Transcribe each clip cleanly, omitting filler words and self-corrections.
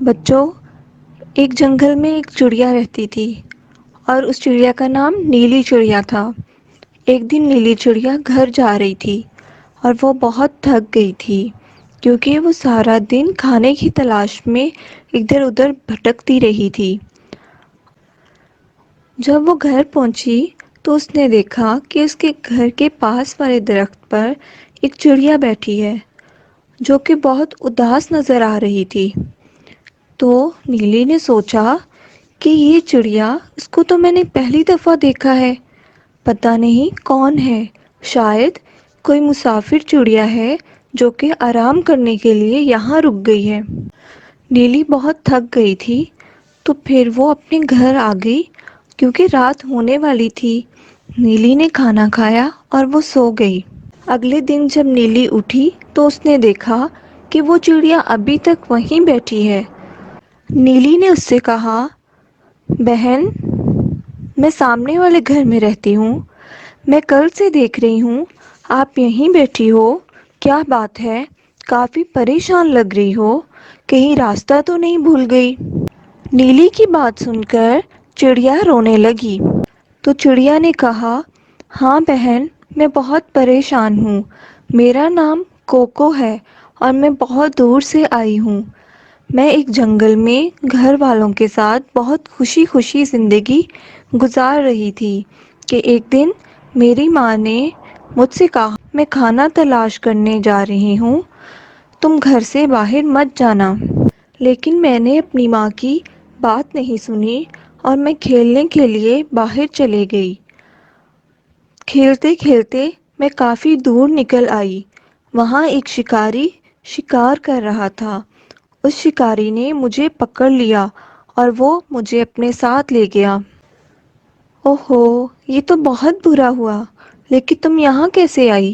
بچوں، ایک جنگل میں ایک چڑیا رہتی تھی اور اس چڑیا کا نام نیلی چڑیا تھا۔ ایک دن نیلی چڑیا گھر جا رہی تھی اور وہ بہت تھک گئی تھی کیونکہ وہ سارا دن کھانے کی تلاش میں ادھر ادھر بھٹکتی رہی تھی۔ جب وہ گھر پہنچی تو اس نے دیکھا کہ اس کے گھر کے پاس والے درخت پر ایک چڑیا بیٹھی ہے جو کہ بہت اداس نظر آ رہی تھی۔ تو نیلی نے سوچا کہ یہ چڑیا، اس کو تو میں نے پہلی دفعہ دیکھا ہے، پتہ نہیں کون ہے، شاید کوئی مسافر چڑیا ہے جو کہ آرام کرنے کے لیے یہاں رک گئی ہے۔ نیلی بہت تھک گئی تھی تو پھر وہ اپنے گھر آ گئی کیونکہ رات ہونے والی تھی۔ نیلی نے کھانا کھایا اور وہ سو گئی۔ اگلے دن جب نیلی اٹھی تو اس نے دیکھا کہ وہ چڑیا ابھی تک وہیں بیٹھی ہے۔ نیلی نے اس سے کہا، بہن، میں سامنے والے گھر میں رہتی ہوں، میں کل سے دیکھ رہی ہوں آپ یہیں بیٹھی ہو، کیا بات ہے؟ کافی پریشان لگ رہی ہو، کہیں راستہ تو نہیں بھول گئی؟ نیلی کی بات سن کر چڑیا رونے لگی۔ تو چڑیا نے کہا، ہاں بہن، میں بہت پریشان ہوں، میرا نام کوکو ہے اور میں بہت دور سے آئی ہوں۔ میں ایک جنگل میں گھر والوں کے ساتھ بہت خوشی خوشی زندگی گزار رہی تھی کہ ایک دن میری ماں نے مجھ سے کہا، میں کھانا تلاش کرنے جا رہی ہوں، تم گھر سے باہر مت جانا۔ لیکن میں نے اپنی ماں کی بات نہیں سنی اور میں کھیلنے کے لیے باہر چلے گئی۔ کھیلتے کھیلتے میں کافی دور نکل آئی، وہاں ایک شکاری شکار کر رہا تھا۔ اس شکاری نے مجھے پکڑ لیا اور وہ مجھے اپنے ساتھ لے گیا۔ اوہو، یہ تو بہت برا ہوا، لیکن تم یہاں کیسے آئی؟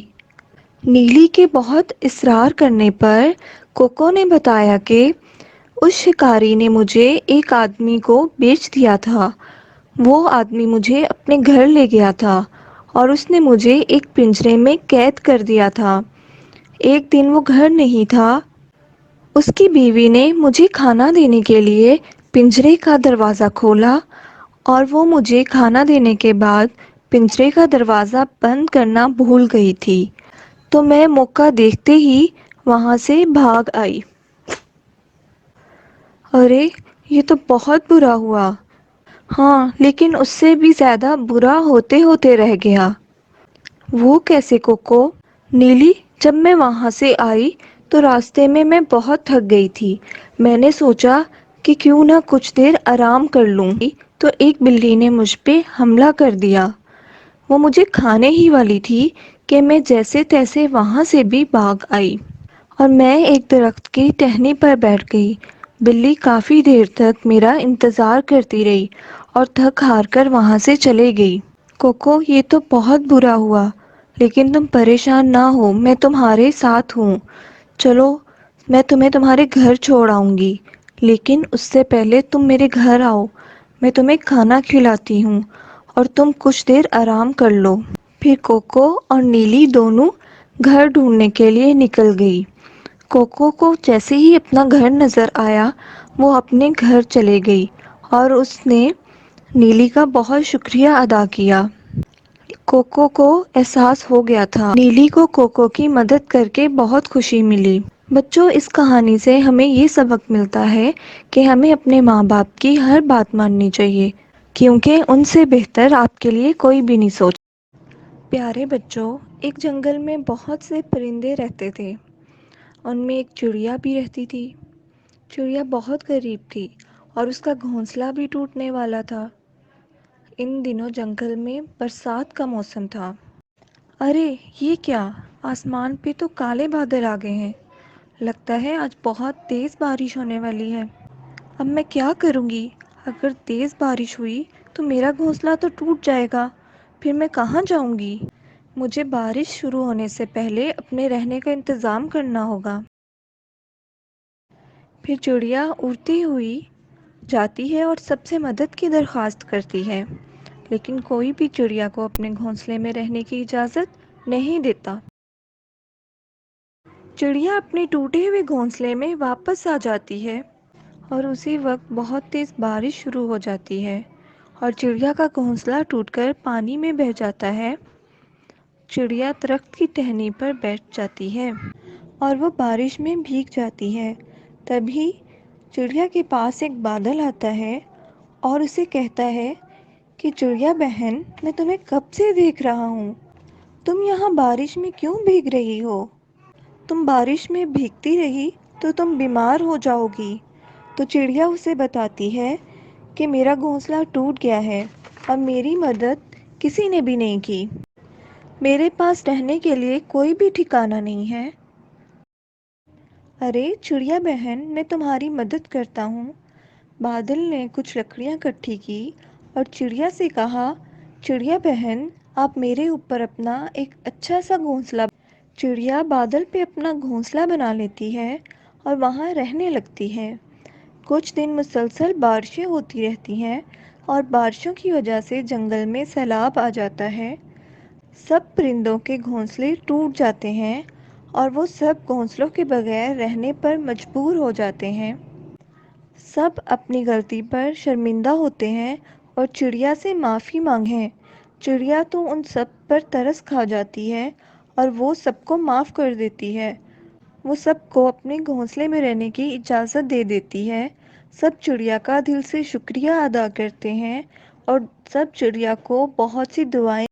نیلی کے بہت اصرار کرنے پر کوکو نے بتایا کہ اس شکاری نے مجھے ایک آدمی کو بیچ دیا تھا۔ وہ آدمی مجھے اپنے گھر لے گیا تھا اور اس نے مجھے ایک پنجرے میں قید کر دیا تھا۔ ایک دن وہ گھر نہیں تھا، اس کی بیوی نے مجھے کھانا دینے کے لیے پنجرے کا دروازہ کھولا اور وہ مجھے کھانا دینے کے بعد پنجرے کا دروازہ بند کرنا بھول گئی تھی، تو میں موقع دیکھتے ہی وہاں سے بھاگ آئی۔ ارے، یہ تو بہت برا ہوا۔ ہاں، لیکن اس سے بھی زیادہ برا ہوتے ہوتے رہ گیا۔ وہ کیسے کوکو؟ نیلی، جب میں وہاں سے آئی تو راستے میں بہت تھک گئی تھی۔ میں نے سوچا کہ کیوں نہ کچھ دیر آرام کر لوں گی تو ایک بلی نے مجھ پہ حملہ کر دیا۔ وہ مجھے کھانے ہی والی تھی کہ میں جیسے تیسے وہاں سے بھی بھاگ آئی اور میں ایک درخت کی ٹہنی پر بیٹھ گئی۔ بلی کافی دیر تک میرا انتظار کرتی رہی اور تھک ہار کر وہاں سے چلے گئی۔ کوکو، یہ تو بہت برا ہوا، لیکن تم پریشان نہ ہو، میں تمہارے ساتھ ہوں۔ چلو، میں تمہیں تمہارے گھر چھوڑ آؤں گی، لیکن اس سے پہلے تم میرے گھر آؤ، میں تمہیں کھانا کھلاتی ہوں اور تم کچھ دیر آرام کر لو۔ پھر کوکو اور نیلی دونوں گھر ڈھونڈنے کے لیے نکل گئی۔ کوکو کو جیسے ہی اپنا گھر نظر آیا، وہ اپنے گھر چلے گئی اور اس نے نیلی کا بہت شکریہ ادا کیا۔ کوکو کو احساس ہو گیا تھا نیلی کو کوکو کی مدد کر کے بہت خوشی ملی۔ بچوں، اس کہانی سے ہمیں یہ سبق ملتا ہے کہ ہمیں اپنے ماں باپ کی ہر بات ماننی چاہیے، کیونکہ ان سے بہتر آپ کے لیے کوئی بھی نہیں سوچ۔ پیارے بچوں، ایک جنگل میں بہت سے پرندے رہتے تھے، ان میں ایک چڑیا بھی رہتی تھی۔ چڑیا بہت غریب تھی اور اس کا گھونسلہ بھی ٹوٹنے والا تھا۔ ان دنوں جنگل میں برسات کا موسم تھا۔ ارے، یہ کیا؟ آسمان پہ تو کالے بادل آ گئے ہیں، لگتا ہے آج بہت تیز بارش ہونے والی ہے۔ اب میں کیا کروں گی؟ اگر تیز بارش ہوئی تو میرا گھونسلہ تو ٹوٹ جائے گا، پھر میں کہاں جاؤں گی؟ مجھے بارش شروع ہونے سے پہلے اپنے رہنے کا انتظام کرنا ہوگا۔ پھر چڑیا اڑتی ہوئی جاتی ہے اور سب سے مدد کی درخواست کرتی ہے، لیکن کوئی بھی چڑیا کو اپنے گھونسلے میں رہنے کی اجازت نہیں دیتا۔ چڑیا اپنے ٹوٹے ہوئے گھونسلے میں واپس آ جاتی ہے اور اسی وقت بہت تیز بارش شروع ہو جاتی ہے اور چڑیا کا گھونسلہ ٹوٹ کر پانی میں بہہ جاتا ہے۔ چڑیا درخت کی ٹہنی پر بیٹھ جاتی ہے اور وہ بارش میں بھیگ جاتی ہے۔ تبھی چڑیا کے پاس ایک بادل آتا ہے اور اسے کہتا ہے کہ چڑیا بہن، میں تمہیں کب سے دیکھ رہا ہوں، تم یہاں بارش میں کیوں بھیگ رہی ہو؟ تم بارش میں بھیگتی رہی تو تم بیمار ہو جاؤ گی۔ تو چڑیا اسے بتاتی ہے کہ میرا گھونسلہ ٹوٹ گیا ہے اور میری مدد کسی نے بھی نہیں کی۔ میرے پاس رہنے کے لیے کوئی بھی ٹھکانہ نہیں ہے۔ ارے چڑیا بہن، میں تمہاری مدد کرتا ہوں۔ بادل نے کچھ لکڑیاں اکٹھی کی اور چڑیا سے کہا، چڑیا بہن، آپ میرے اوپر اپنا ایک اچھا سا گھونسلہ۔ چڑیا بادل پہ اپنا گھونسلہ بنا لیتی ہے اور وہاں رہنے لگتی ہے۔ کچھ دن مسلسل بارشیں ہوتی رہتی ہیں اور بارشوں کی وجہ سے جنگل میں سیلاب آ جاتا ہے۔ سب پرندوں کے گھونسلے ٹوٹ جاتے ہیں اور وہ سب گھونسلوں کے بغیر رہنے پر مجبور ہو جاتے ہیں۔ سب اپنی غلطی پر شرمندہ ہوتے ہیں اور چڑیا سے معافی مانگتے ہیں۔ چڑیا تو ان سب پر ترس کھا جاتی ہے اور وہ سب کو معاف کر دیتی ہے۔ وہ سب کو اپنے گھونسلے میں رہنے کی اجازت دے دیتی ہے۔ سب چڑیا کا دل سے شکریہ ادا کرتے ہیں اور سب چڑیا کو بہت سی دعائیں